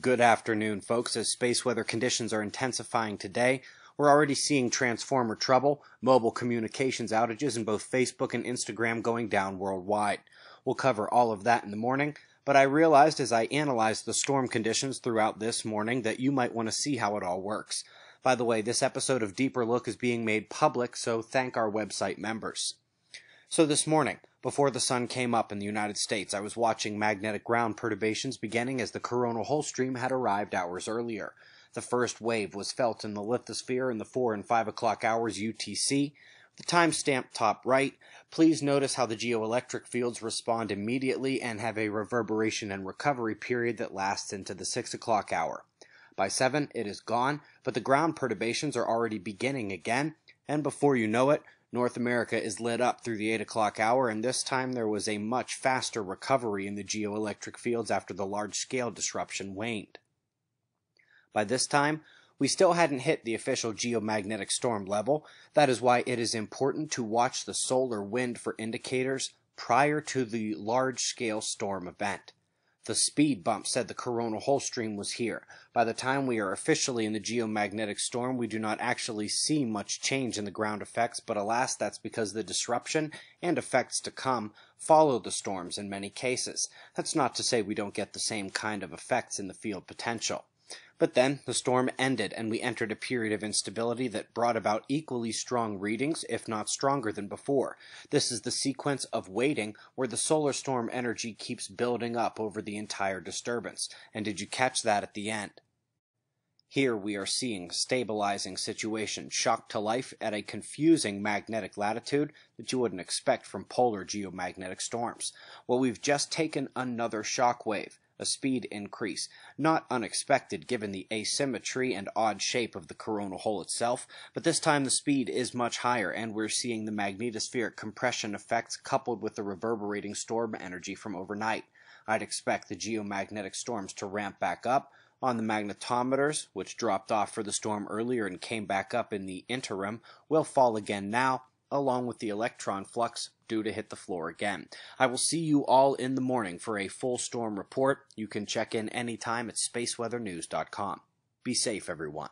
Good afternoon, folks. As space weather conditions are intensifying today, we're already seeing transformer trouble, mobile communications outages, and both Facebook and Instagram going down worldwide. We'll cover all of that in the morning, but I realized as I analyzed the storm conditions throughout this morning that you might want to see how it all works. By the way, this episode of Deeper Look is being made public, so thank our website members. So this morning, before the sun came up in the United States, I was watching magnetic ground perturbations beginning as the coronal hole stream had arrived hours earlier. The first wave was felt in the lithosphere in the 4 and 5 o'clock hours UTC. The timestamp top right, please notice how the geoelectric fields respond immediately and have a reverberation and recovery period that lasts into the 6 o'clock hour. By 7, it is gone, but the ground perturbations are already beginning again, and before you know it, North America is lit up through the 8 o'clock hour, and this time there was a much faster recovery in the geoelectric fields after the large-scale disruption waned. By this time, we still hadn't hit the official geomagnetic storm level. That is why it is important to watch the solar wind for indicators prior to the large-scale storm event. The speed bump said the coronal hole stream was here. By the time we are officially in the geomagnetic storm, we do not actually see much change in the ground effects, but alas, that's because the disruption and effects to come follow the storms in many cases. That's not to say we don't get the same kind of effects in the field potential. But then the storm ended, and we entered a period of instability that brought about equally strong readings, if not stronger than before. This is the sequence of waiting, where the solar storm energy keeps building up over the entire disturbance. And did you catch that at the end? Here we are seeing stabilizing situation shocked to life at a confusing magnetic latitude that you wouldn't expect from polar geomagnetic storms. Well, we've just taken another shock wave. A speed increase, not unexpected given the asymmetry and odd shape of the coronal hole itself, but this time the speed is much higher and we're seeing the magnetospheric compression effects coupled with the reverberating storm energy from overnight. I'd expect the geomagnetic storms to ramp back up on the magnetometers, which dropped off for the storm earlier and came back up in the interim, will fall again now, along with the electron flux due to hit the floor again. I will see you all in the morning for a full storm report. You can check in anytime at spaceweathernews.com. Be safe, everyone.